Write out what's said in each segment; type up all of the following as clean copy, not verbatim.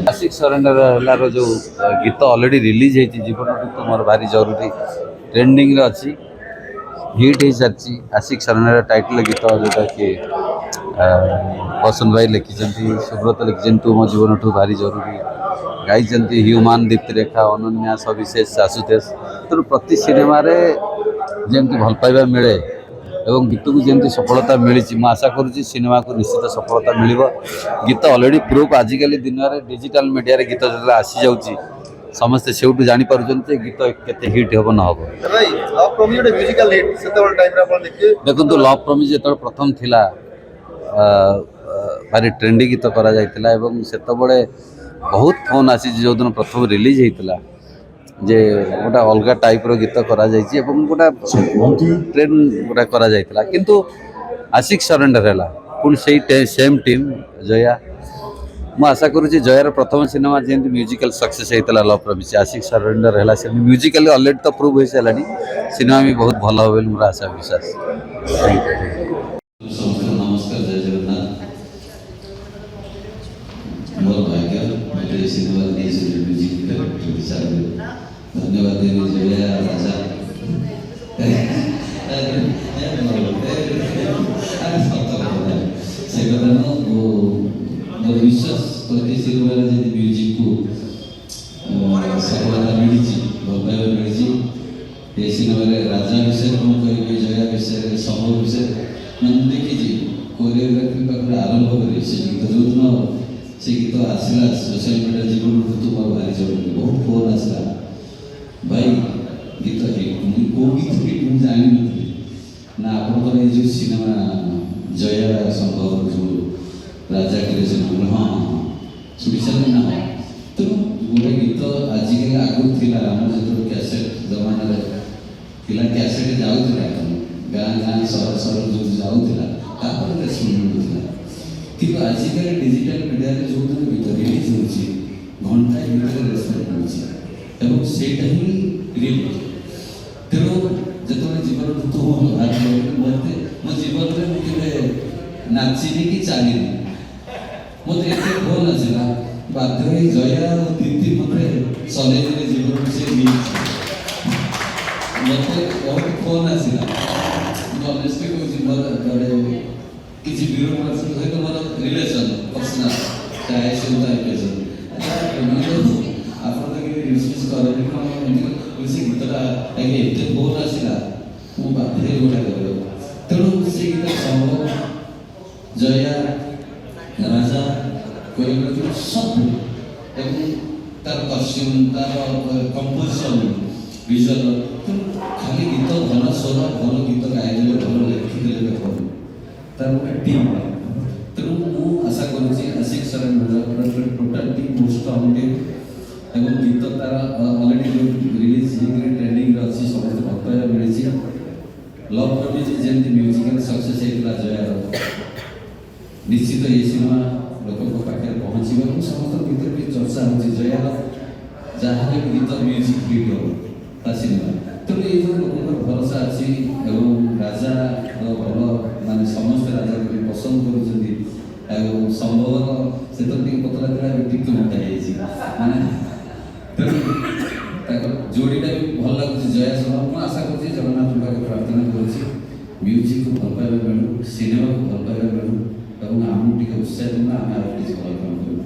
आशिक surrender है जो गीत ऑलरेडी रिलीज होती जीवन तो मोर भारी जरूरी ट्रेंडिंग अच्छी हिट हो सारी आशिक सरेंडर टाइटल गीत जोटा कि बसंत भाई लिखिं सुब्रत लिखिं तू मो जीवन ठू भारी जरूरी गाई ह्यूमान दीप्तिरेखा अनन्या सविशेष आशुतेश तेणु प्रति सिनेमा जमी भल पाइबा मिले एवं गीत को जमी सफलता मिली मुझे आशा करुँच सिनेमा को निश्चित सफलता मिल गीत ऑलरेडी प्रूफ आजिकल दिन में डिजिटल मीडिया गीत जो आसी जाऊँगी समस्ते से जापर गीत के हिट हम न देखो लव प्रमिज जो प्रथम थिला भारी ट्रेंडी गीत करा से बहुत फोन आसी जो दिन प्रथम रिलीज होता जे गोटा अलग टाइप रो गीत करा जायछि एवं गोटा ट्रेंड गोटा करा जायतिला किंतु आशिक सरेंडर है पुणी से सेम टीम जया मु आशा करुँच जयार प्रथम सिनेमा जमी म्यूजिकल सक्सेस होता लव प्रमिज आशिक सरेंडर है से म्यूजिकल ऑलरेडी तो प्रूव हो सारा सिनेमा भी बहुत भल हो मोर आशा विश्वास। नमस्कार जय जगन्नाथ मोर भाग्य सिनेमा म्यूजिक धन्यवाद जया राजा से कथा मोर विश्वास प्रति सिनेमा म्यूजिक को सफलता मिली भल पाइबा मिली ये सिनेमा राजा विषय कौन कह जया विषय सब विषय मैंने देखी कोरियोग्राफी पाखे आरंभ कर गीत जो दिन से गीत आसला सोशल मीडिया जीवन ऋतु मोर भारी जरूरी बहुत फोन आसला भाई गीत कौ गीत मुझे जानी ना आप जो सिनेमा जया संभव जो राजा क्रिएशन हाँ शुणी सारे ना तेणु गोटे गीत आजिकल आगुरी थी आम जो कैसेट जमाना कैसेट जाऊला गाँ गाँ सहर सहर जो जाऊला शुणुला कि आजिकल डिजिटल मीडिया जो दिन गीत रिलीज हो घंटा भर रेस्पेक्ट मिलूँ से रियल तेणु जो जीवन ऋतु मत मो जीवन में मुझे नाचिनी कि चली मत एत फोन आसला बाध्य जया और दीप्ति मत सलई जीवन से मत बहुत फोन आसला अनेस्टली कहूँ मोर किसी ब्यूरोक्राट सहित मोर रिलेशन पर्सनाल चाहे से रिलेशन आप विश्वास करें से गीतटा एत फोन आसला मुझे बाध्य गोटा तेणु से गीत संभव जया राजा कोरियोग्राफी सब तार कस्ट्यूम तार कंपोजिशन विजुअल खाली गीत भल स्वर भल गीत गाइले भल लिखिदे भल तार गोटे टीम तेणु मुझे आशा करुँच आशिक surrender total team most of एवं गीत तार ऑलरेडी जो रिलीज ट्रेंडिंग अच्छी समस्त भल पाइबा मिली लव प्रमिज जमी म्यूजिकल सक्सेस होता जयार निश्चित ये सिनेमा लोक पाखे पहुँचे समस्त भीतर भी चर्चा हो जयार जहाँ गीत म्यूजिक हिट हो सिनेमा तेणु ये जो लोक भरोसा अच्छी राजा भल माने समस्त राजा को पसंद कर संभव से तो पतला था टिक मोटा माने जोड़ीटा भी भल लगुच जया सह मुझे आशा कर जगन्नाथ पाखे प्रार्थना कर म्यूजिक को भल पाइबा मिलू सिनेमा को भल पाइबा मिलू और आमको टी उत्साह दूना आम आगे किसी भल काम करूँ।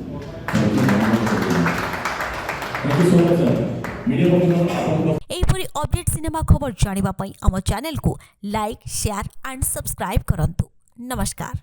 एहिपरि अपडेट सिनेमा खबर जानिबा पई आम चैनल को लाइक शेयर एंड सब्सक्राइब करंतु। नमस्कार।